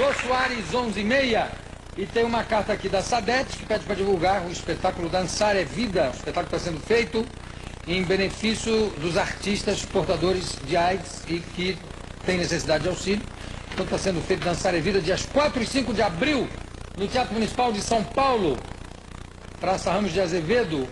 Jô Soares, 11h30. E tem uma carta aqui da Sadete que pede para divulgar o espetáculo Dançar é Vida. O espetáculo está sendo feito em benefício dos artistas portadores de AIDS e que têm necessidade de auxílio. Então está sendo feito Dançar é Vida, dias 4 e 5 de abril, no Teatro Municipal de São Paulo, Praça Ramos de Azevedo.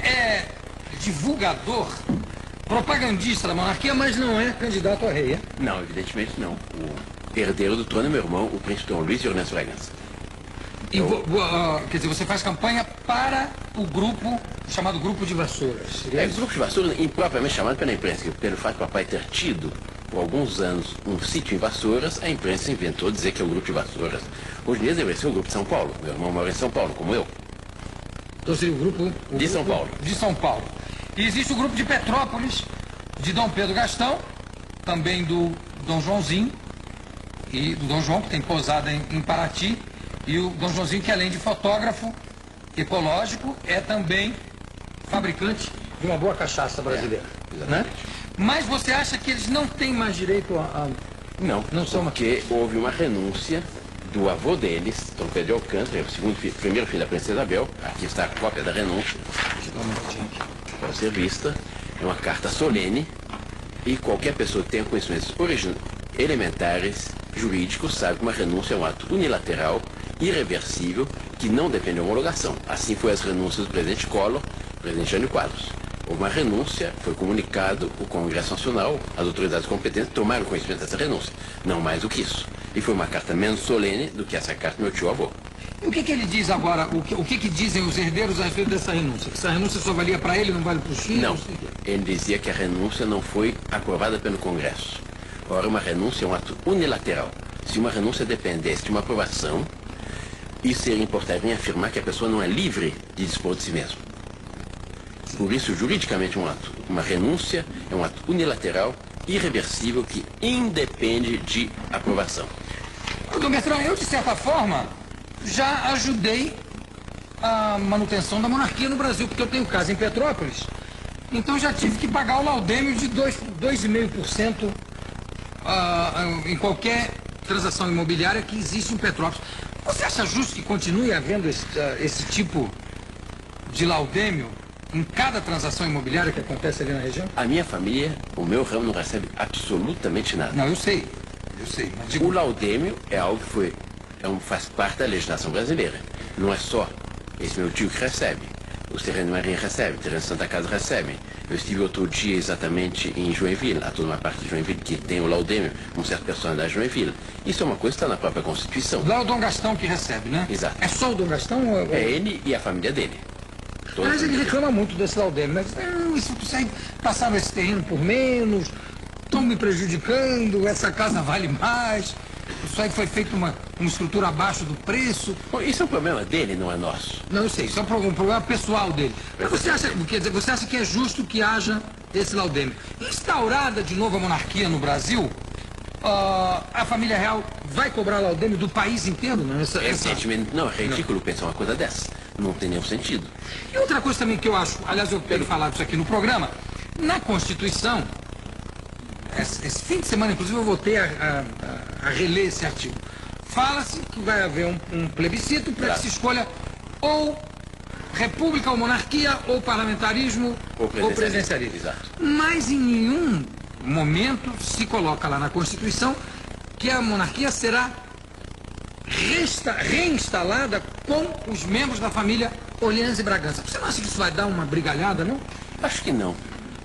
É divulgador, propagandista da monarquia, mas não é candidato a rei, é? Não, evidentemente não. O herdeiro do trono é meu irmão, o príncipe Dom Luís de Orleans Bragança. E, quer dizer, você faz campanha para o grupo chamado Grupo de Vassouras. O Grupo de Vassouras, impropriamente chamado pela imprensa, que pelo fato de papai ter tido, por alguns anos, um sítio em Vassouras, a imprensa inventou dizer que é o Grupo de Vassouras. Hoje em dia deveria ser o Grupo de São Paulo. Meu irmão mora em São Paulo, como eu. Então seria o grupo de São Paulo. De São Paulo. E existe o grupo de Petrópolis, de Dom Pedro Gastão, também do Dom Joãozinho, e do Dom João, que tem posada em Paraty, e o Dom Joãozinho, que além de fotógrafo ecológico, é também fabricante de uma boa cachaça brasileira. Né? Mas você acha que eles não têm mais direito a... Não são, porque houve uma renúncia do avô deles, Dom Pedro de Alcântara, o primeiro filho da princesa Isabel. Aqui está a cópia da renúncia, para ser vista. É uma carta solene e qualquer pessoa que tenha conhecimentos elementares, jurídicos, sabe que uma renúncia é um ato unilateral, irreversível, que não depende de homologação. Assim foi as renúncias do presidente Collor, do presidente Jânio Quadros. Houve uma renúncia, foi comunicado, o Congresso Nacional, as autoridades competentes tomaram conhecimento dessa renúncia. Não mais do que isso. E foi uma carta menos solene do que essa carta do meu tio-avô. E o que ele diz agora, o que dizem os herdeiros a respeito dessa renúncia? Que essa renúncia só valia para ele, não vale para os filhos? Não, ele dizia que a renúncia não foi aprovada pelo Congresso. Ora, uma renúncia é um ato unilateral. Se uma renúncia dependesse de uma aprovação, isso seria importante em afirmar que a pessoa não é livre de dispor de si mesma. Por isso, juridicamente, uma renúncia é um ato unilateral, irreversível, que independe de aprovação. Dom Bertrand, eu, de certa forma, já ajudei a manutenção da monarquia no Brasil, porque eu tenho casa em Petrópolis, então já tive que pagar o laudêmio de 2,5% em qualquer transação imobiliária que existe em Petrópolis. Você acha justo que continue havendo esse tipo de laudêmio em cada transação imobiliária que acontece ali na região? A minha família, o meu ramo não recebe absolutamente nada. Não, eu sei. Mas digo... O laudêmio é algo que faz parte da legislação brasileira. Não é só esse meu tio que recebe. Os terrenos Marinha recebem, terrenos Santa Casa recebem. Eu estive outro dia exatamente em Joinville, há toda uma parte de Joinville que tem o laudêmio, um certo personagem da Joinville. Isso é uma coisa que está na própria Constituição. Lá é o Dom Gastão que recebe, né? Exato. É só o Dom Gastão? É ele e a família dele. Mas ele reclama muito desse laudêmio, né? Isso aí passaram esse terreno por menos, estão me prejudicando, essa casa vale mais, isso aí foi feito uma estrutura abaixo do preço. Bom, isso é um problema dele, não é nosso. Não, eu sei, isso é um problema pessoal dele. Mas você acha que é justo que haja esse laudêmio? Instaurada de novo a monarquia no Brasil, a família real vai cobrar laudêmio do país inteiro? Não, Não, é ridículo pensar uma coisa dessa. Não tem nenhum sentido. E outra coisa também que eu acho, aliás, eu tenho falado isso aqui no programa, na Constituição, esse fim de semana, inclusive, eu voltei a reler esse artigo. Fala-se que vai haver um plebiscito para que se escolha ou república ou monarquia, ou parlamentarismo ou presidencialismo. Exato. Mas em nenhum momento se coloca lá na Constituição que a monarquia será reinstalada com os membros da família Orleans e Bragança. Você não acha que isso vai dar uma brigalhada, não? Acho que não.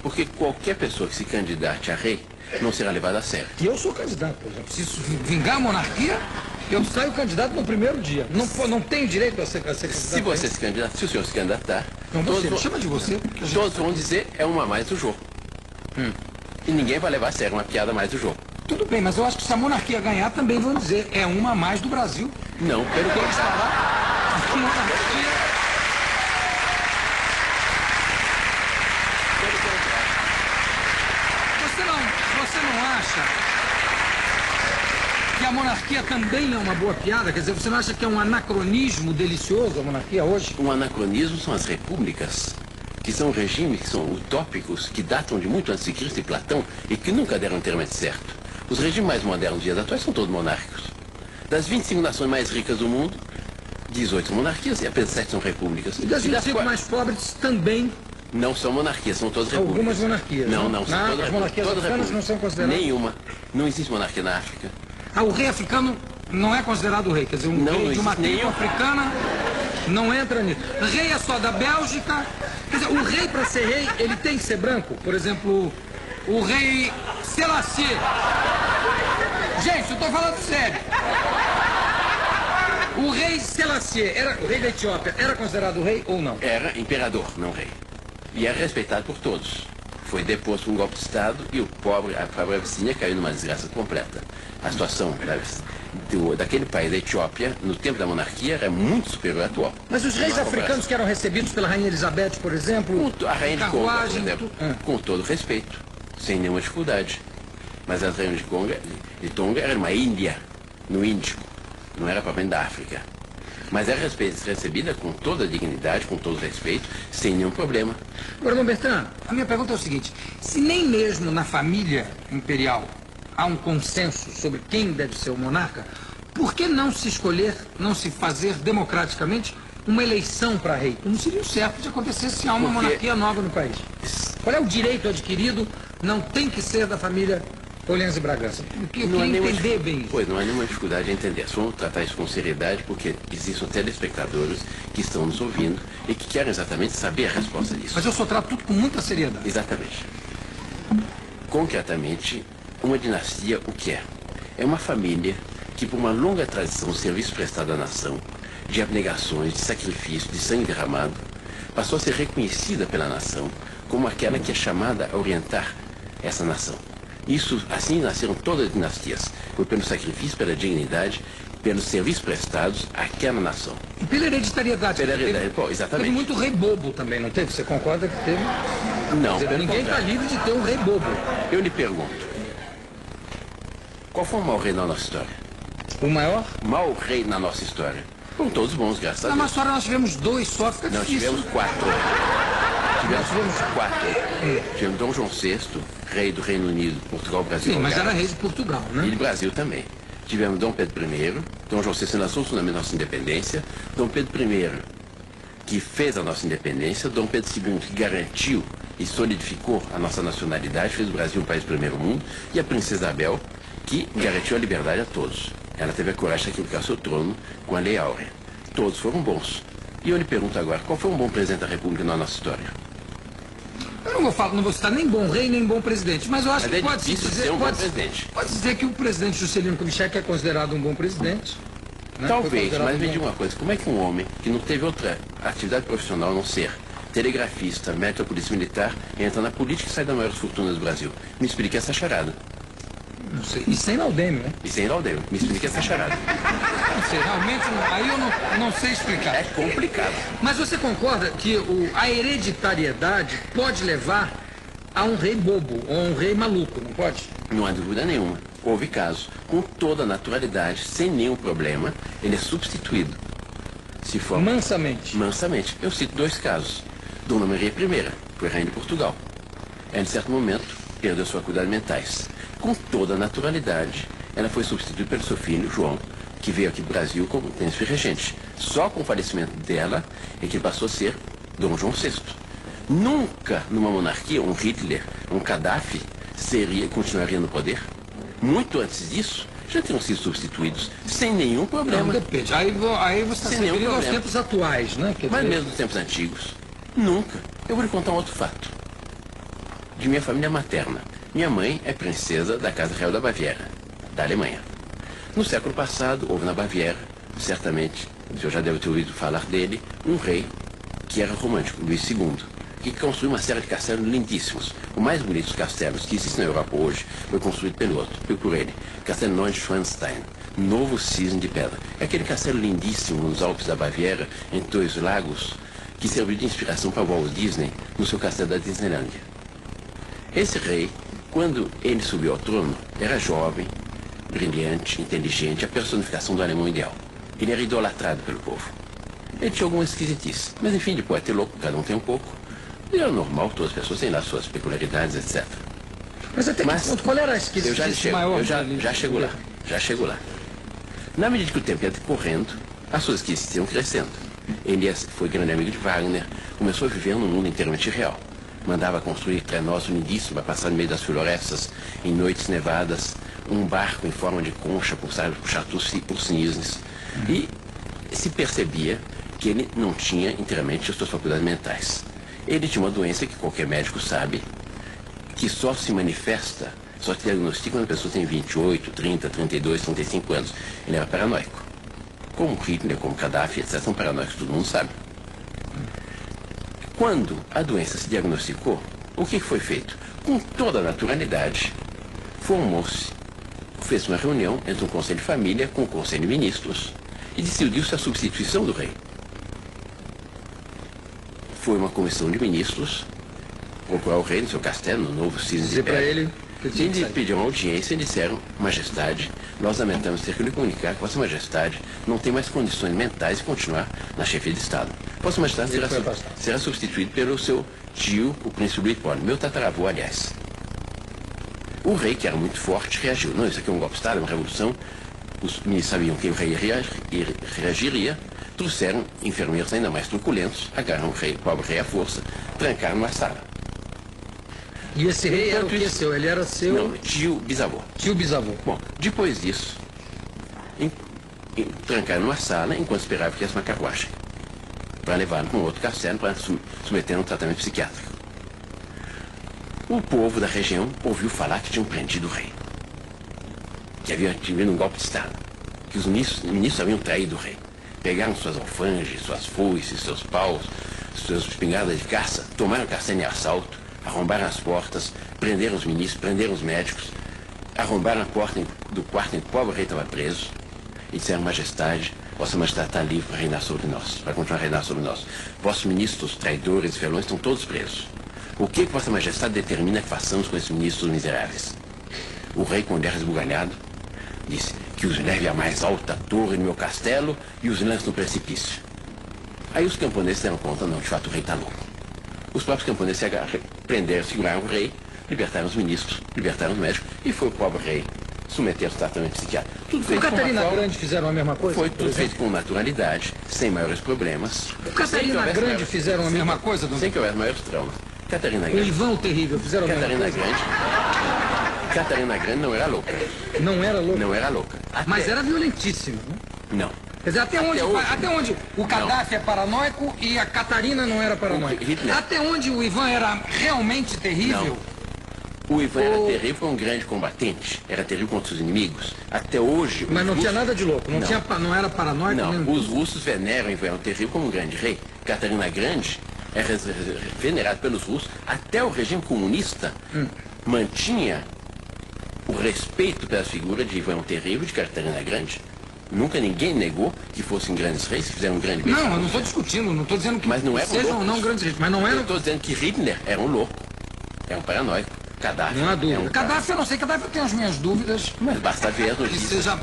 Porque qualquer pessoa que se candidate a rei não será levada a sério. E eu sou candidato, por exemplo. Se vingar a monarquia, eu saio candidato no primeiro dia. Não tenho direito a ser candidato. Se você se candidatar, se o senhor se candidatar... Não, você, chama de você. Todos vão dizer, é uma a mais do jogo. E ninguém vai levar a sério uma piada a mais do jogo. Tudo bem, mas eu acho que se a monarquia ganhar, também vão dizer, é uma a mais do Brasil. Não, pelo que eles falaram. Você não acha que a monarquia também é uma boa piada? Quer dizer, você não acha que é um anacronismo delicioso a monarquia hoje? Um anacronismo são as repúblicas, que são regimes que são utópicos, que datam de muito antes de Cristo e Platão e que nunca deram inteiramente certo. Os regimes mais modernos dos dias atuais são todos monárquicos. Das 25 nações mais ricas do mundo, 18 monarquias e apenas 7 são repúblicas. E das 25 mais pobres também? Não são monarquias, são todas repúblicas. Algumas monarquias. Não, não, são todas as monarquias africanas não são consideradas? Nenhuma. Não existe monarquia na África. Ah, o rei africano não é considerado rei, quer dizer, um rei de uma tribo africana não entra nisso. Rei é só da Bélgica. Quer dizer, o rei, para ser rei, ele tem que ser branco. Por exemplo, o rei Selassie. Gente, eu estou falando sério. O rei Selassie, o rei da Etiópia, era considerado rei ou não? Era imperador, não rei. E era respeitado por todos. Foi deposto por um golpe de Estado e a pobre Abissínia caiu numa desgraça completa. A situação daquele país, da Etiópia, no tempo da monarquia, era muito superior à atual. Mas os reis africanos que eram recebidos pela Rainha Elizabeth, por exemplo, a Rainha de Congo, por exemplo, Ah. com todo respeito, sem nenhuma dificuldade. Mas a Rainha de Tonga era uma Índia, no Índico, não era propriamente da África. Mas era recebida com toda a dignidade, com todo o respeito, sem nenhum problema. Agora, Dom Bertrand, a minha pergunta é o seguinte: se nem mesmo na família imperial há um consenso sobre quem deve ser o monarca, por que não se escolher, não se fazer democraticamente uma eleição para rei? Como seria o certo de acontecer se há uma monarquia nova no país? Qual é o direito adquirido? Não tem que ser da família Orleans e Bragança. Eu queria entender bem isso. Pois, não há nenhuma dificuldade em entender. Só vamos tratar isso com seriedade, porque existem telespectadores que estão nos ouvindo e que querem exatamente saber a resposta disso. Mas eu só trato tudo com muita seriedade. Exatamente. Concretamente, uma dinastia, o que é? É uma família que, por uma longa tradição de serviço prestado à nação, de abnegações, de sacrifício, de sangue derramado, passou a ser reconhecida pela nação como aquela que é chamada a orientar essa nação. Isso, assim nasceram todas as dinastias, foi pelo sacrifício, pela dignidade, pelos serviços prestados àquela nação. E pela hereditariedade. Pela hereditariedade, pô, exatamente. Teve muito rei bobo também, não teve? Você concorda que teve? Não, Quer dizer, ninguém está livre de ter um rei bobo. Eu lhe pergunto, qual foi o maior rei na nossa história? O maior? O maior rei na nossa história? Foram todos bons, graças a Na Deus. nossa história nós tivemos 2 só, fica Nós difícil. tivemos 4. Tivemos 4. Tivemos Dom João VI, rei do Reino Unido, Portugal, Brasil. Sim, mas era rei de Portugal, né? E do Brasil também. Tivemos Dom Pedro I, Dom João VI lançou o fundamento da nossa independência, Dom Pedro I, que fez a nossa independência, Dom Pedro II, que garantiu e solidificou a nossa nacionalidade, fez do Brasil um país do primeiro mundo, e a Princesa Isabel, que garantiu a liberdade a todos. Ela teve a coragem de sacrificar seu trono com a Lei Áurea. Todos foram bons. E eu lhe pergunto agora, qual foi um bom presidente da República na nossa história? Eu não vou citar nem bom rei, nem bom presidente, mas eu acho Mas que é pode difícil dizer, ser um bom presidente. pode dizer que o presidente Juscelino Kubitschek é considerado um bom presidente. Né? Talvez, mas me diga uma coisa, como é que um homem que não teve outra atividade profissional a não ser telegrafista, médico da polícia militar, entra na política e sai da maior fortuna do Brasil? Me explique essa charada. Não sei. E sem laudêmio, né? E sem Laudeu, me explique essa charada. Não sei, realmente, aí eu não sei explicar. É complicado. Mas você concorda que a hereditariedade pode levar a um rei bobo, ou a um rei maluco, não pode? Não há dúvida nenhuma. Houve casos, com toda a naturalidade, sem nenhum problema, ele é substituído. Se for Mansamente. mansamente. Eu cito 2 casos. Dona Maria I foi rainha de Portugal. Ela, em certo momento, perdeu suas faculdades mentais. Com toda a naturalidade, ela foi substituída pelo seu filho, João, que veio aqui do Brasil como príncipe regente. Só com o falecimento dela é que passou a ser Dom João VI. Nunca, numa monarquia, um Hitler, um Gaddafi, continuaria no poder. Muito antes disso, já teriam sido substituídos, sem nenhum problema. Não, depende. Aí você está se Sem nenhum referindo aos problema. tempos atuais, né? Quer Mas dizer, mesmo nos tempos antigos, nunca. Eu vou lhe contar um outro fato. De minha família materna. Minha mãe é princesa da Casa Real da Baviera, da Alemanha. No século passado, houve na Baviera, certamente, o senhor já deve ter ouvido falar dele, um rei que era romântico, Luís II, que construiu uma série de castelos lindíssimos. O mais bonito dos castelos que existem na Europa hoje foi construído por ele. Castelo Neuschwanstein, Novo Cisne de Pedra. É aquele castelo lindíssimo nos Alpes da Baviera, em 2 lagos, que serviu de inspiração para Walt Disney no seu castelo da Disneylândia. Esse rei, quando ele subiu ao trono, era jovem, brilhante, inteligente, a personificação do alemão ideal. Ele era idolatrado pelo povo. Ele tinha alguma esquisitice, mas enfim, de poeta e louco, cada um tem um pouco. E era normal, todas as pessoas têm lá suas peculiaridades, etc. Mas até que ponto, qual era a esquisitice maior? Eu já chego lá. Na medida que o tempo ia decorrendo, as suas esquisites iam crescendo. Ele foi grande amigo de Wagner, começou a viver num mundo inteiramente real. Mandava construir trenós lindíssimos para passar no meio das florestas, em noites nevadas, um barco em forma de concha puxado por cisnes. E se percebia que ele não tinha inteiramente as suas faculdades mentais. Ele tinha uma doença que qualquer médico sabe, que só se manifesta, só se diagnostica quando a pessoa tem 28, 30, 32, 35 anos. Ele era paranoico. Como Hitler, como Gaddafi, etc. São paranoicos, todo mundo sabe. Quando a doença se diagnosticou, o que foi feito? Com toda a naturalidade, formou-se, fez uma reunião entre um conselho de família com o conselho de ministros e decidiu-se a substituição do rei. Foi uma comissão de ministros procurar o rei no seu castelo, no novo Cisne de Pedra. Ele pediram uma audiência e disseram: Majestade, nós lamentamos ter que lhe comunicar que Vossa Majestade não tem mais condições mentais de continuar na chefia de Estado. Vossa Majestade será substituído pelo seu tio, o príncipe Leopoldo, meu tataravô, aliás. O rei, que era muito forte, reagiu. Não, isso aqui é um golpe de Estado, é uma revolução. Os ministros sabiam que o rei reagiria, trouxeram enfermeiros ainda mais truculentos, agarraram o pobre rei à força, trancaram numa sala. E esse rei era o que seu? Ele era seu... Não, tio bisavô. Tio bisavô. Bom, depois disso, trancaram numa sala enquanto esperavam que tivesse uma carruagem para levá-lo para um outro castelo para submeter a um tratamento psiquiátrico. O povo da região ouviu falar que tinham prendido o rei, que havia tido um golpe de Estado, que os ministros haviam traído o rei. Pegaram suas alfanges, suas foices, seus paus, suas espingardas de caça, tomaram o castelo em assalto, arrombaram as portas, prenderam os ministros, prenderam os médicos, arrombaram a porta do quarto em que o pobre rei estava preso e disseram: Majestade, Vossa Majestade está livre para reinar sobre nós, para continuar a reinar sobre nós. Vossos ministros, traidores e felões estão todos presos. O que Vossa Majestade determina que façamos com esses ministros miseráveis? O rei, com o olhar esbugalhado, disse: que os leve à mais alta torre do meu castelo e os lance no precipício. Aí os camponeses deram conta: não, de fato o rei está louco. Os próprios camponeses se prenderam, seguraram o rei, libertaram os ministros, libertaram os médicos, e foi o pobre rei submeter-se ao tratamento psiquiátrico. Tudo feito com Catarina Grande fizeram a mesma coisa? Foi tudo feito com naturalidade, sem maiores problemas. O Catarina Grande fizeram a mesma coisa, Dom? Sem que houvesse maiores traumas. Catarina Grande. O Ivan o Terrível fizeram a mesma coisa? Catarina Grande não era louca. Não era louca? Não era louca. Mas era violentíssima, né? Não. Quer dizer, até onde o Gaddafi é paranoico e a Catarina não era paranoica? Até onde o Ivan era realmente terrível? Não. O Ivan era terrível, foi um grande combatente. Era terrível contra os inimigos. Até hoje... Mas não tinha nada de louco? Não era paranoico? Não, os russos veneram o Ivan o Terrível como um grande rei. Catarina Grande é venerado pelos russos. Até o regime comunista mantinha o respeito pela figura de Ivan o Terrível e de Catarina Grande. Nunca ninguém negou que fossem grandes reis, que fizeram um grande bem. Não, eu não estou discutindo, não estou dizendo que sejam ou não grandes reis, mas não eram... Eu estou dizendo que Hitler era um louco, era um paranoico. Gaddafi... Não há dúvida. Gaddafi, eu não sei, Gaddafi eu tenho as minhas dúvidas. Mas basta ver as notícias. Que seja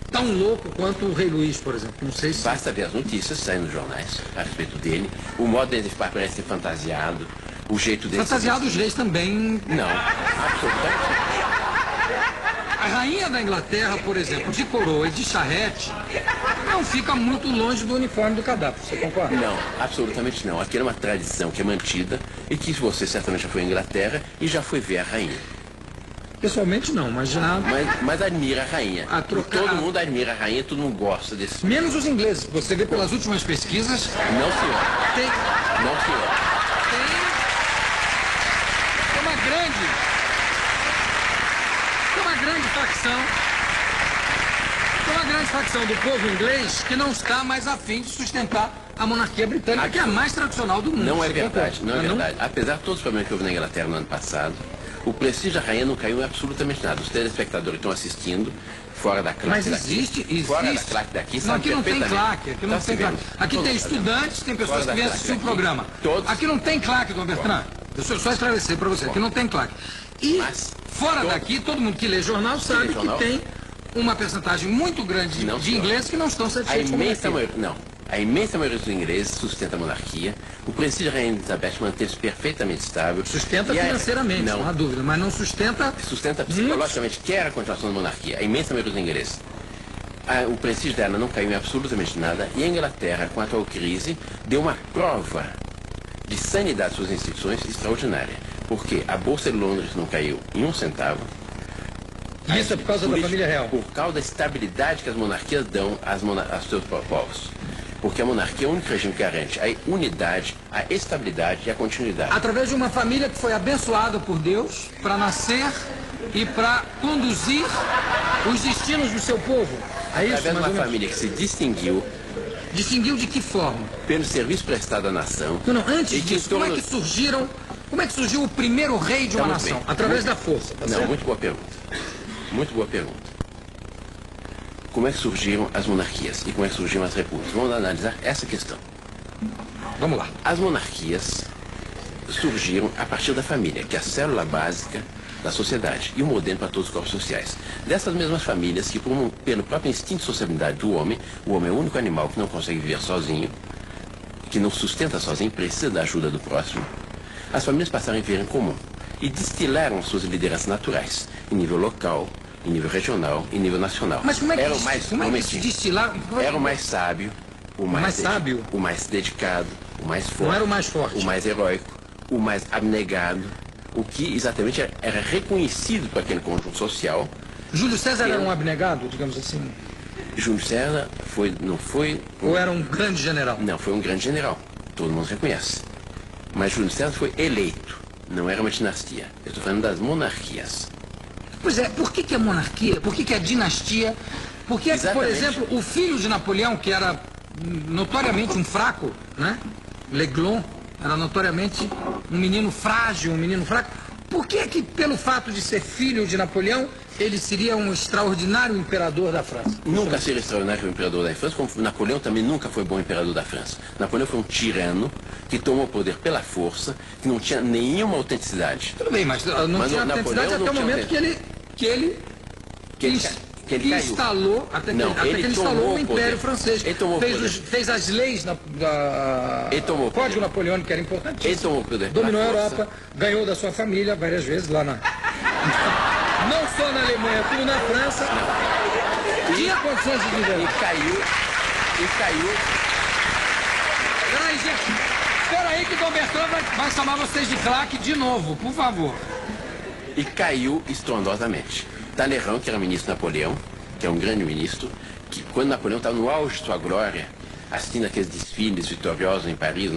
tão louco quanto o rei Luís, por exemplo, não sei se... Basta ver as notícias, saem nos jornais, a respeito dele, o modo dele parece ser fantasiado, o jeito dele... Fantasiado os reis também... Não, absolutamente. A rainha da Inglaterra, por exemplo, de coroa e de charrete, não fica muito longe do uniforme do Gaddafi, você concorda? Não, absolutamente não. Aqui é uma tradição que é mantida e que você certamente já foi à Inglaterra e já foi ver a rainha. Pessoalmente não, mas já... Mas admira a rainha. Todo mundo admira a rainha, todo mundo gosta desse... Menos os ingleses. Você vê pelas últimas pesquisas... Não, senhor. Não, senhor. Tem uma grande facção do povo inglês que não está mais a fim de sustentar a monarquia britânica, que é a mais tradicional do mundo. Não é verdade, não é verdade. Apesar de todos os problemas que houve na Inglaterra no ano passado, o prestígio da rainha não caiu em absolutamente nada. Os telespectadores que estão assistindo, fora da claque mas daqui. Existe. Fora da claque daqui, não, aqui não tem claque. Aqui não tem claque. Aqui tem estudantes, tem pessoas que vêm assistir o programa. Aqui não tem claque, Dom Bertrand. Deixa eu só esclarecer para você. Aqui não tem claque. E fora daqui, todo mundo que lê jornal sabe que tem uma percentagem muito grande Não, de senhor. ingleses que não estão A satisfeitos com a imensa monarquia. maioria, não. A imensa maioria dos ingleses sustenta a monarquia. O prestígio da Rainha Elizabeth manteve-se perfeitamente estável. Sustenta E financeiramente, não há não. dúvida, mas não sustenta... Sustenta psicologicamente, quer a continuação da monarquia. A imensa maioria dos ingleses. O prestígio dela não caiu em absolutamente nada. E a Inglaterra, com a atual crise, deu uma prova de sanidade de suas instituições extraordinária. Porque a Bolsa de Londres não caiu em um centavo. Isso é por causa da família real. Por causa da estabilidade que as monarquias dão aos seus povos. Porque a monarquia é o único regime que garante a unidade, a estabilidade e a continuidade. Através de uma família que foi abençoada por Deus para nascer e para conduzir os destinos do seu povo. É isso, Através de mais uma ou menos? família que se distinguiu Distinguiu de que forma? pelo serviço prestado à nação. Não, antes e que disso, como é que surgiu o primeiro rei de uma Tá muito nação? bem. Através da força, tá Não, certo? muito boa pergunta. Muito boa pergunta. Como é que surgiram as monarquias e como é que surgiram as repúblicas? Vamos analisar essa questão. Vamos lá. As monarquias surgiram a partir da família, que é a célula básica da sociedade e o modelo para todos os corpos sociais. Dessas mesmas famílias que, pelo próprio instinto de sociabilidade do homem, o homem é o único animal que não consegue viver sozinho, que não sustenta sozinho, precisa da ajuda do próximo, as famílias passaram a viver em comum e destilaram suas lideranças naturais, em nível local, em nível regional, em nível nacional. Mas como é que, Era o mais, como é que se destilaram? era o mais sábio, o mais sábio? o mais dedicado, o mais forte. Não era o mais forte. O mais heróico, o mais abnegado, o que exatamente era reconhecido por aquele conjunto social. Júlio César era um abnegado, digamos assim? Júlio César não foi... Ou era um grande general? Não, foi um grande general. Todo mundo reconhece. Mas Júlio César foi eleito. Não era uma dinastia. Eu estou falando das monarquias. Pois é, por que é monarquia? Por que é dinastia? Por que, por Exatamente. exemplo, o filho de Napoleão, que era notoriamente um fraco, né? L'Aiglon, era notoriamente um menino frágil, um menino fraco. Por que pelo fato de ser filho de Napoleão, ele seria um extraordinário imperador da França? Nunca seria extraordinário o imperador da França, como Napoleão também nunca foi bom imperador da França. Napoleão foi um tirano que tomou o poder pela força, que não tinha nenhuma autenticidade. Tudo bem, mas não tinha autenticidade até o momento que ele caiu. instalou, até que ele instalou o Império Francês. Ele tomou fez as leis Ele tomou Código Napoleônico, que era Ele importantíssimo. tomou o poder Dominou a pela força. Europa, ganhou da sua família várias vezes lá na... Não só na Alemanha, como na França. Tinha condições de liderar. E caiu. Peraí, gente. Espera aí que Dom Bertrand vai chamar vocês de craque de novo, por favor. E caiu estrondosamente. Talleyrand, que era ministro de Napoleão, que é um grande ministro, que quando Napoleão estava no auge de sua glória, assistindo aqueles desfiles vitoriosos em Paris,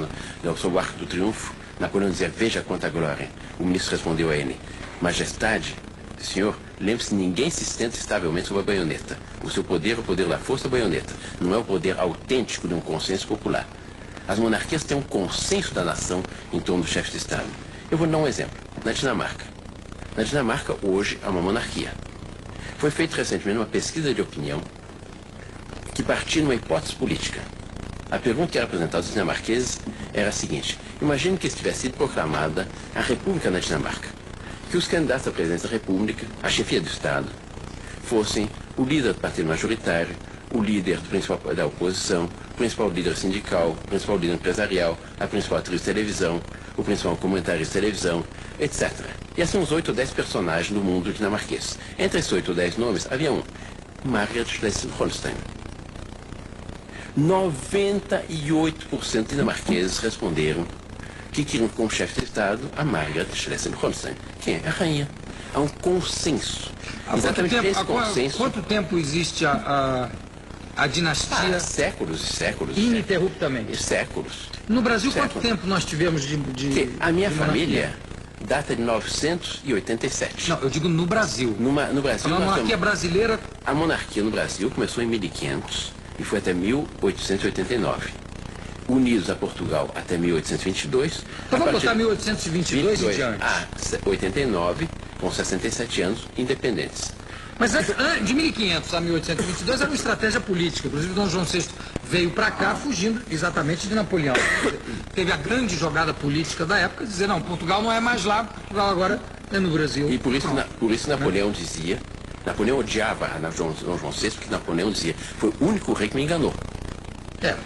sob o Arco do Triunfo, Napoleão dizia, veja quanta glória. O ministro respondeu a ele, majestade, senhor, lembre-se, ninguém se sustenta estavelmente sob a baioneta. O seu poder é o poder da força da baioneta, não é o poder autêntico de um consenso popular. As monarquias têm um consenso da nação em torno do chefe de Estado. Eu vou dar um exemplo. Na Dinamarca. Na Dinamarca, hoje, há uma monarquia. Foi feita recentemente uma pesquisa de opinião que partia de uma hipótese política. A pergunta que era apresentada aos dinamarqueses era a seguinte. Imagine que estivesse sido proclamada a República na Dinamarca. Que os candidatos à presidência da República, a chefia do Estado, fossem o líder do partido majoritário, o líder da oposição, o principal líder sindical, o principal líder empresarial, a principal atriz de televisão, o principal comentarista de televisão, etc. E assim uns 8 ou 10 personagens do mundo dinamarquês. Entre esses 8 ou 10 nomes, havia um, Margaret Schleswig-Holstein. 98% de dinamarqueses responderam que queriam como chefe de Estado a Margaret Schleswig-Holstein. Quem é? A rainha. Há um consenso. Exatamente esse consenso. Quanto tempo existe a dinastia? Séculos e séculos. Ininterruptamente. Séculos. No Brasil, quanto Séculos. tempo nós tivemos de A minha de monarquia? família data de 987. Não, eu digo no Brasil. No Brasil, A nós monarquia temos- brasileira, a monarquia no Brasil começou em 1500 e foi até 1889. Unidos a Portugal até 1822. então A vamos partir botar 1822 em diante. a 89, com 67 anos, independentes. Mas de 1500 a 1822 era uma estratégia política. Inclusive, Dom João VI veio para cá fugindo exatamente de Napoleão. Teve a grande jogada política da época de dizer, não, Portugal não é mais lá, Portugal agora é no Brasil. E por isso Napoleão dizia Napoleão odiava João VI, porque Napoleão dizia, foi o único rei que me enganou.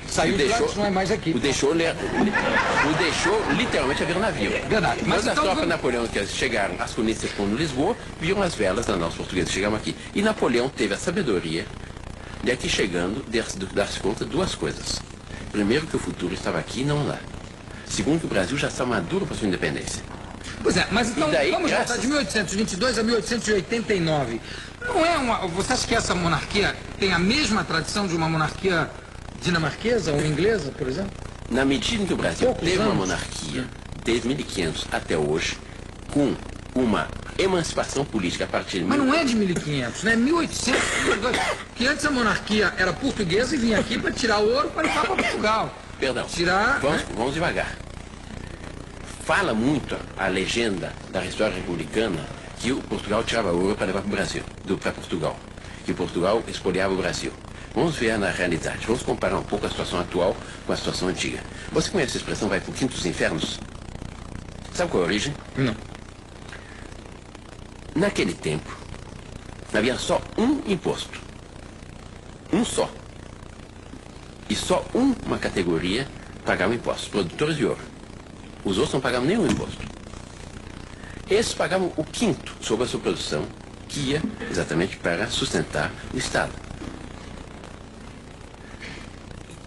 Saiu de lá, isso não é mais aqui. O deixou literalmente a ver o navio. Verdade. Mas Quando as então, tropas napoleônicas chegaram, as colunistas quando Lisboa, viram as velas da nós portugueses chegaram aqui. E Napoleão teve a sabedoria de aqui chegando, dar-se conta de duas coisas. Primeiro, que o futuro estava aqui e não lá. Segundo, que o Brasil já está maduro para sua independência. Pois é, mas então daí, vamos voltar de 1822 a 1889. Não é uma... Você acha que essa monarquia tem a mesma tradição de uma monarquia dinamarquesa ou inglesa, por exemplo? Na medida em que o Brasil Poucos teve uma anos. monarquia, desde 1500 até hoje, com uma emancipação política a partir de... Mas não é de 1500, né? 1822. Que antes a monarquia era portuguesa e vinha aqui para tirar ouro para levar para Portugal. Perdão, Tirar... vamos devagar. Fala muito a legenda da história republicana que o Portugal tirava ouro para levar para o Brasil, para Portugal. Que Portugal expoliava o Brasil. Vamos ver na realidade. Vamos comparar um pouco a situação atual com a situação antiga. Você conhece a expressão vai para o quinto dos infernos? Sabe qual é a origem? Não. Naquele tempo, havia só um imposto. Um só. E só uma categoria pagava impostos, produtores de ouro. Os outros não pagavam nenhum imposto. Esses pagavam o quinto sobre a sua produção, que ia exatamente para sustentar o Estado.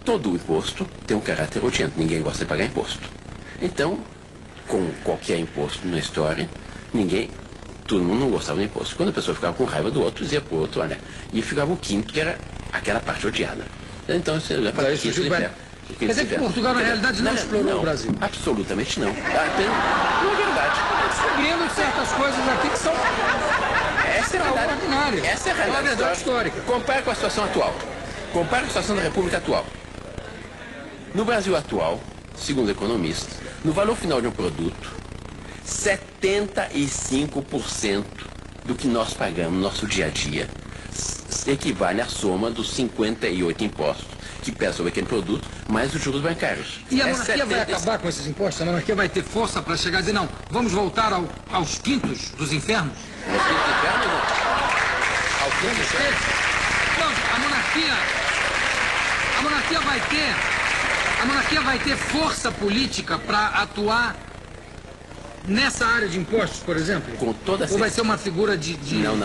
Todo o imposto tem um caráter odiento, ninguém gosta de pagar imposto. Então, como qualquer imposto na história, todo mundo não gostava do imposto. Quando a pessoa ficava com raiva do outro, dizia para o outro, olha, e ficava o quinto, que era aquela parte odiada. Então, você vai para o quinto do inferno. Quer dizer que Portugal, na realidade, não explorou o Brasil? Absolutamente não. Não é verdade. Descobrindo certas coisas aqui que são extraordinárias. Essa é a realidade histórica. Compare com a situação atual. Compare com a situação da República atual. No Brasil atual, segundo economistas, no valor final de um produto, 75% do que nós pagamos no nosso dia a dia equivale à soma dos 58 impostos que pesam sobre aquele produto, mais os juros bancários. E a monarquia vai acabar com esses impostos? A monarquia vai ter força para chegar e dizer, não, vamos voltar aos quintos dos infernos? Aos quintos dos infernos, não. Aos quintos dos infernos? Não, a monarquia vai ter força política para atuar nessa área de impostos, por exemplo? Com toda certeza. Ou vai ser uma figura de... Não.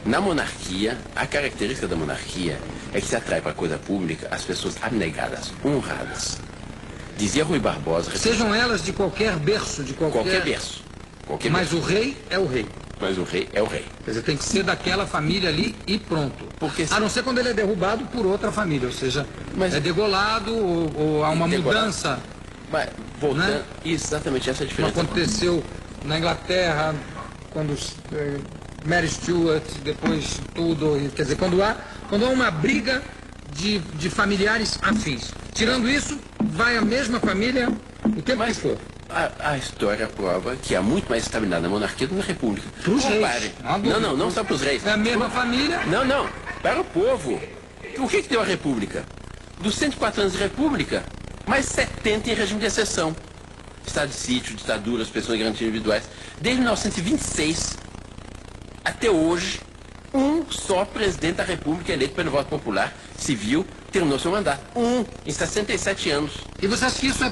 Na monarquia, a característica da monarquia é que se atrai para a coisa pública as pessoas abnegadas, honradas. Dizia Rui Barbosa... Sejam elas de qualquer berço, de qualquer berço. Mas o rei é o rei. Mas o rei é o rei. Quer dizer, tem que ser daquela família ali e pronto. Porque a não ser quando ele é derrubado por outra família, ou seja, é degolado ou há uma mudança. Mas, voltando, né? Exatamente essa é a diferença. Como aconteceu na Inglaterra, quando Mary Stuart, depois tudo, quer dizer, quando há uma briga de familiares afins. Tirando isso, vai a mesma família o tempo que for. A história prova que há muito mais estabilidade na monarquia do que na república. Para os reis. Não só para os reis. É a mesma família. Não, para o povo. O que deu a república? Dos 104 anos de república, mais 70 em regime de exceção. Estado de sítio, ditadura, suspensão de garantias individuais. Desde 1926 até hoje, um só presidente da república eleito pelo voto popular civil terminou seu mandato. Em 67 anos. E você acha que isso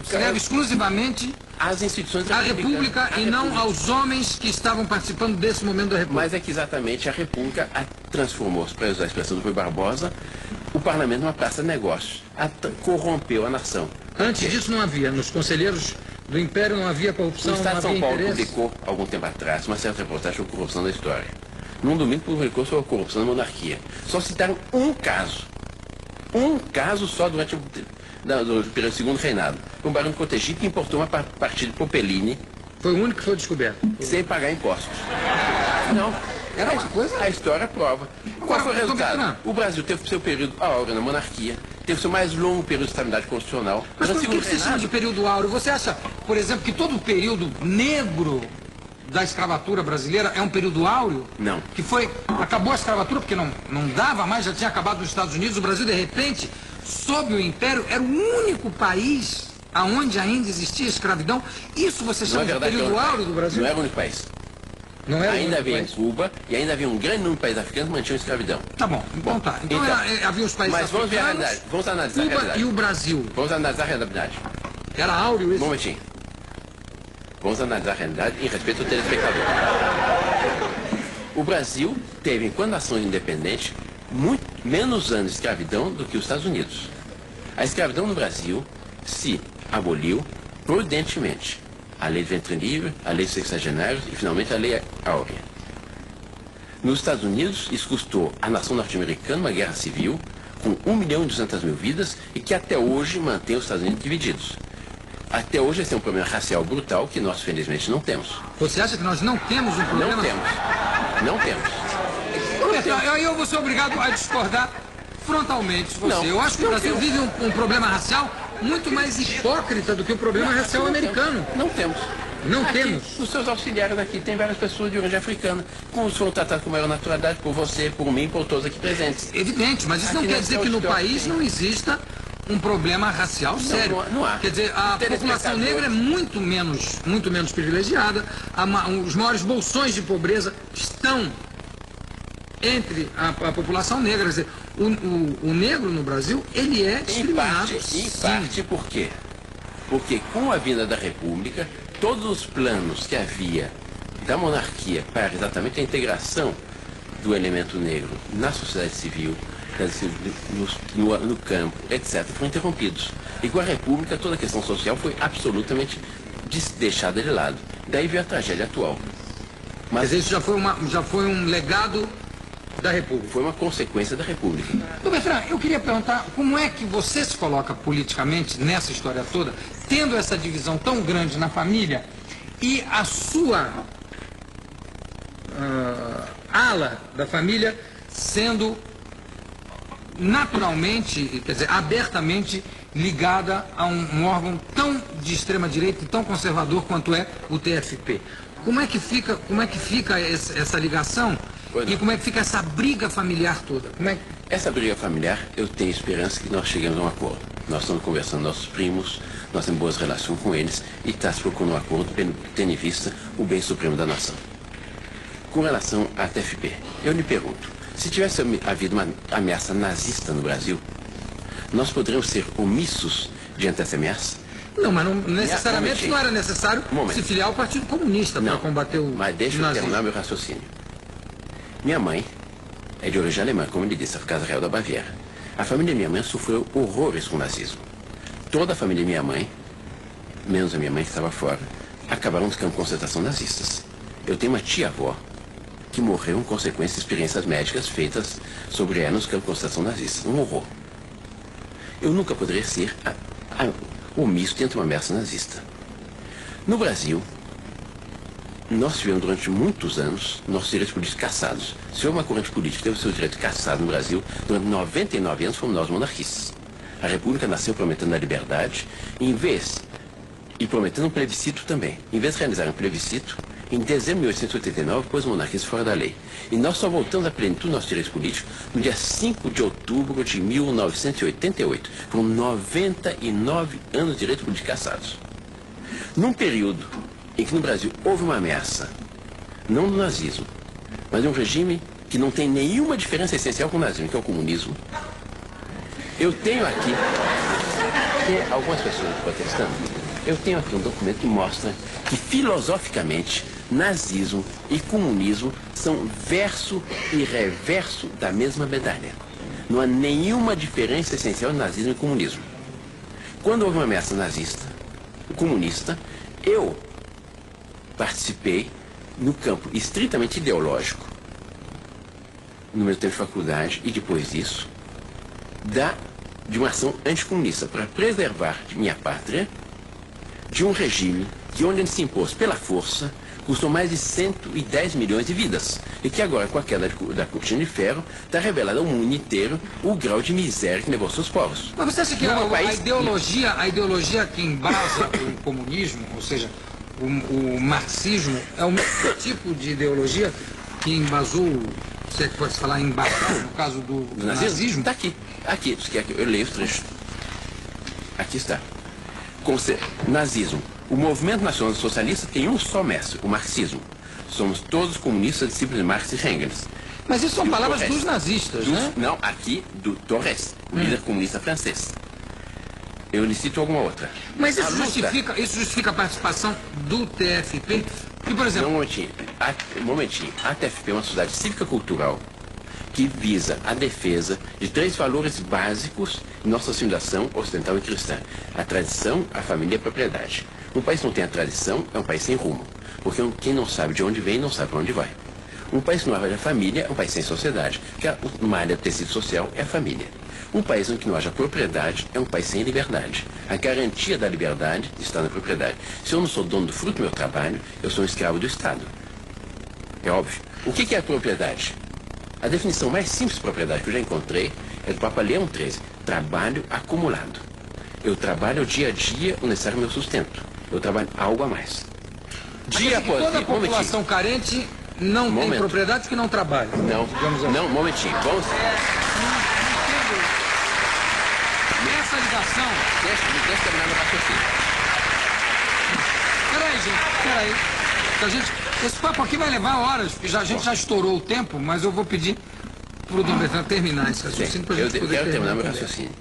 se deve exclusivamente às instituições à República e não aos homens que estavam participando desse momento da República? Mas é que exatamente a República transformou-se, para usar a expressão do Rui Barbosa, o parlamento numa praça de negócios. Corrompeu a nação. Antes disso não havia. Nos conselheiros do Império não havia corrupção, o Estado não havia de São Paulo interesse. publicou, algum tempo atrás, uma certa reportagem sobre corrupção da história. Num domingo publicou sobre a corrupção da monarquia. Só citaram um caso. Um caso só durante o período do segundo reinado. O barão de Cotegipe importou uma partida de Popelini. Foi o único que foi descoberto. Sem pagar impostos. Não. Era uma coisa? A história prova. Qual foi o resultado? O Brasil teve seu período áureo na monarquia, teve seu mais longo período de estabilidade constitucional. Mas por que você chama de período áureo? Você acha, por exemplo, que todo o período negro da escravatura brasileira é um período áureo? Não. Que acabou a escravatura porque não dava mais, já tinha acabado nos Estados Unidos. O Brasil, de repente, sob o Império, era o único país aonde ainda existia escravidão. Isso você chama de período áureo do Brasil? Não era o único país. Não era ainda o havia em país? Cuba e ainda havia um grande número de países africanos que mantinham escravidão. Tá bom, então tá. Então, havia os países mas vamos ver a africanos, realidade, vamos analisar a Cuba realidade. e o Brasil. Vamos analisar a realidade. Era áureo Um isso? momentinho. Vamos analisar a realidade em respeito ao telespectador. O Brasil teve, enquanto nação independente, muito menos anos de escravidão do que os Estados Unidos. A escravidão no Brasil se aboliu prudentemente. A lei do ventre livre, a lei dos sexagenários e, finalmente, a lei áurea. Nos Estados Unidos, isso custou à nação norte-americana uma guerra civil com 1.200.000 vidas e que até hoje mantém os Estados Unidos divididos. Até hoje esse é um problema racial brutal que nós, felizmente, não temos. Você acha que nós não temos um problema? Não temos. Não temos. Roberto, eu vou ser obrigado a discordar frontalmente de você. Não, Eu acho que o Brasil vive um problema racial muito mais hipócrita do que o problema racial americano. Não temos. Não Aqui, temos. Os seus auxiliares aqui, tem várias pessoas de origem africana, como foram tratados com maior naturalidade por você, por mim, por todos aqui presentes. Evidente, mas isso não Aqui quer na dizer que no Austrália país tem. não exista um problema racial sério. não há. Quer dizer, a população negra é muito menos privilegiada, os maiores bolsões de pobreza estão entre a população negra. Quer dizer, o negro no Brasil, ele é discriminado. Em parte por quê? Porque com a vinda da República, todos os planos que havia da monarquia para exatamente a integração do elemento negro na sociedade civil, no campo, etc., foram interrompidos. E com a República, toda a questão social foi absolutamente deixada de lado. Daí veio a tragédia atual. Mas isso já foi um legado da República. Foi uma consequência da República. Bertrand, eu queria perguntar como é que você se coloca politicamente nessa história toda, tendo essa divisão tão grande na família e a sua ala da família sendo naturalmente, quer dizer, abertamente ligada a um órgão tão de extrema direita e tão conservador quanto é o TFP. Como é que fica essa ligação? E como é que fica essa briga familiar toda? Essa briga familiar, eu tenho esperança que nós cheguemos a um acordo. Nós estamos conversando com nossos primos, nós temos boas relações com eles e está se procurando um acordo tendo em vista o bem supremo da nação. Com relação à TFP, eu lhe pergunto, se tivesse havido uma ameaça nazista no Brasil, nós poderíamos ser omissos diante dessa ameaça? Não, mas não necessariamente não era necessário se filiar ao Partido Comunista para combater o nazismo. Mas deixa eu terminar meu raciocínio. Minha mãe é de origem alemã, como ele disse, a Casa Real da Baviera. A família da minha mãe sofreu horrores com o nazismo. Toda a família da minha mãe, menos a minha mãe que estava fora, acabaram nos campos de concentração nazistas. Eu tenho uma tia-avó que morreu em consequência de experiências médicas feitas sobre ela nos campos de concentração nazistas. Um horror. Eu nunca poderia ser omisso diante de uma ameaça nazista. No Brasil, nós tivemos durante muitos anos nossos direitos políticos cassados. Se houve uma corrente política que teve o seu direito cassado no Brasil, durante 99 anos fomos nós monarquistas. A República nasceu prometendo a liberdade, e prometendo um plebiscito também. Em vez de realizar um plebiscito, em dezembro de 1889, pôs o monarquismo fora da lei. E nós só voltamos à plenitude dos nossos direitos políticos no dia 5 de outubro de 1988. Foram 99 anos de direitos políticos cassados. Num período em que no Brasil houve uma ameaça, não do nazismo, mas de um regime que não tem nenhuma diferença essencial com o nazismo, que é o comunismo. Eu tenho aqui, algumas pessoas protestando, eu tenho aqui um documento que mostra que filosoficamente nazismo e comunismo são verso e reverso da mesma medalha. Não há nenhuma diferença essencial entre nazismo e comunismo. Quando houve uma ameaça nazista, comunista, eu participei no campo estritamente ideológico, no meu tempo de faculdade e depois disso, de uma ação anticomunista para preservar minha pátria de um regime que, onde ele se impôs pela força, custou mais de 110 milhões de vidas. E que agora, com a queda da cortina de ferro, está revelado ao mundo inteiro o grau de miséria que levou seus povos. Mas você acha que a ideologia que embasa o comunismo, ou seja, o marxismo, é o mesmo tipo de ideologia que embasou, se é que pode falar embasar, no caso do nazismo? Está aqui. Aqui, eu leio os trechos. Aqui está. Nazismo. O movimento nacional socialista tem um só mestre, o marxismo. Somos todos comunistas discípulos de Marx e Engels. Mas isso são palavras dos nazistas, né? Não, aqui do Torres, o líder comunista francês. Eu lhe cito alguma outra. Mas isso justifica a participação do TFP? E, por exemplo... Não, um momentinho. A TFP é uma sociedade cívica-cultural que visa a defesa de 3 valores básicos em nossa civilização ocidental e cristã. A tradição, a família e a propriedade. Um país que não tem a tradição é um país sem rumo. Porque quem não sabe de onde vem, não sabe para onde vai. Um país que não haja família é um país sem sociedade. Porque uma área do tecido social é a família. Um país em que não haja propriedade é um país sem liberdade. A garantia da liberdade está na propriedade. Se eu não sou dono do fruto do meu trabalho, eu sou um escravo do Estado. É óbvio. O que é a propriedade? A definição mais simples de propriedade que eu já encontrei é do Papa Leão XIII. Trabalho acumulado. Eu trabalho dia a dia o necessário ao meu sustento. Eu trabalho algo a mais. Dia após dia. Toda a população carente não tem propriedade porque não trabalha. Não, momentinho. Vamos... Essa ligação... Deixa terminar meu raciocínio. Peraí, gente. Esse papo aqui vai levar horas, porque a gente já estourou o tempo, mas eu vou pedir para o Dom Bertrand terminar esse raciocínio para a gente poder quero terminar meu raciocínio.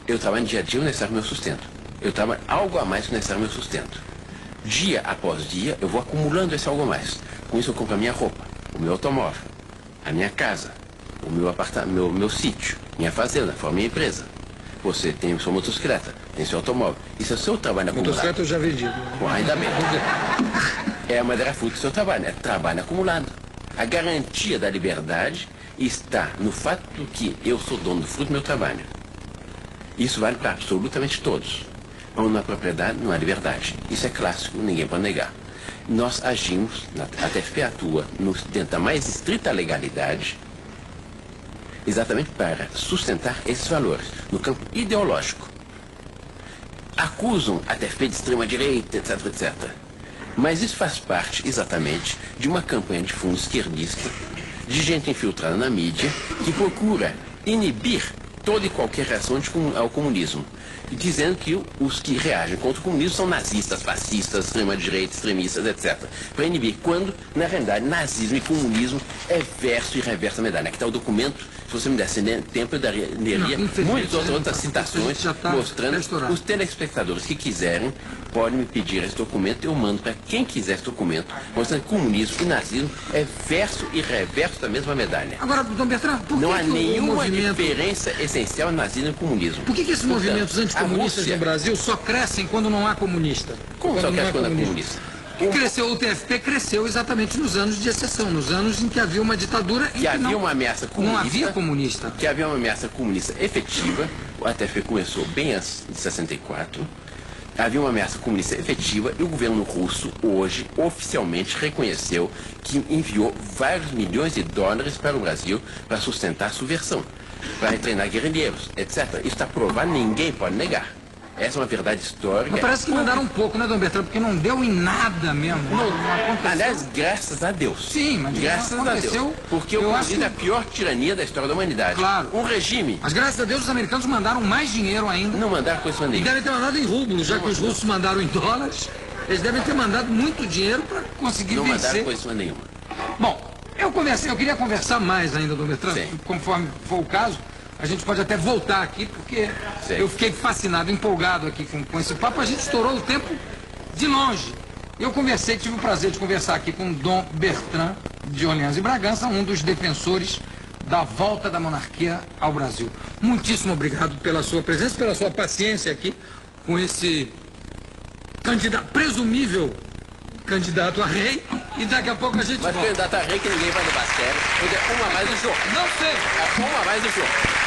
Eu trabalho dia a dia o necessário ao meu sustento. Eu trabalho algo a mais que o necessário ao meu sustento. Dia após dia, eu vou acumulando esse algo a mais. Com isso eu compro a minha roupa, o meu automóvel, a minha casa, o meu apartamento, meu sítio, minha fazenda, a minha empresa. Você tem sua motocicleta, tem seu automóvel. Isso é o seu trabalho acumulado. Motocicleta eu já vendi. Bom, ainda bem. É a madeira fruto do seu trabalho, é trabalho acumulado. A garantia da liberdade está no fato de que eu sou dono do fruto do meu trabalho. Isso vale para absolutamente todos. Onde não há propriedade, não há liberdade. Isso é clássico, ninguém pode negar. Nós agimos, a TFP atua dentro da mais estrita legalidade, exatamente para sustentar esses valores, no campo ideológico. Acusam a TFP de extrema-direita, etc, etc. Mas isso faz parte, exatamente, de uma campanha de fundo esquerdista, de gente infiltrada na mídia, que procura inibir toda e qualquer reação ao comunismo, dizendo que os que reagem contra o comunismo são nazistas, fascistas, extrema-direita, extremistas, etc. Para inibir, quando, na realidade, nazismo e comunismo é verso e reverso da medalha. Aqui está o documento, se você me desse tempo, eu daria muitas outras citações mostrando. Os telespectadores que quiserem podem me pedir esse documento, eu mando para quem quiser esse documento, mostrando que comunismo e nazismo é verso e reverso da mesma medalha. Agora, Dom Bertrand, por que não há nenhuma diferença essencial entre nazismo e comunismo. Por que esses movimentos anticomunistas no Brasil só crescem quando não há comunista? Como só cresce quando é comunista? Que cresceu, o TFP cresceu exatamente nos anos de exceção, nos anos em que havia uma ditadura e que havia uma ameaça comunista. Não havia comunista. Que havia uma ameaça comunista efetiva. O TFP começou bem antes de 64. Havia uma ameaça comunista efetiva e o governo russo hoje oficialmente reconheceu que enviou vários milhões de dólares para o Brasil para sustentar a subversão, para treinar guerrilheiros, etc. Isso está provado, ninguém pode negar. Essa é uma verdade histórica. Mas parece que mandaram um pouco, né, Dom Bertrand? Porque não deu em nada mesmo. Não aconteceu. Aliás, graças a Deus. Sim, mas graças a Deus. Porque o comunismo é a pior tirania da história da humanidade. Claro. Um regime. Mas graças a Deus os americanos mandaram mais dinheiro ainda. Não mandaram coisa nenhuma. Devem ter mandado em rublos, já que os russos mandaram em dólares. Eles devem ter mandado muito dinheiro para conseguir vencer. Não mandaram coisa nenhuma. Bom, eu queria conversar mais ainda, Dom Bertrand, conforme for o caso. A gente pode até voltar aqui, porque eu fiquei fascinado, empolgado aqui com esse papo. A gente estourou o tempo de longe. Eu tive o prazer de conversar aqui com Dom Bertrand de Orleans e Bragança, um dos defensores da volta da monarquia ao Brasil. Muitíssimo obrigado pela sua presença, pela sua paciência aqui com esse presumível candidato a rei. E daqui a pouco a gente volta. Mas candidato a rei que ninguém vai levar a sério. Uma a mais do jogo. Não sei. Uma a mais do jogo.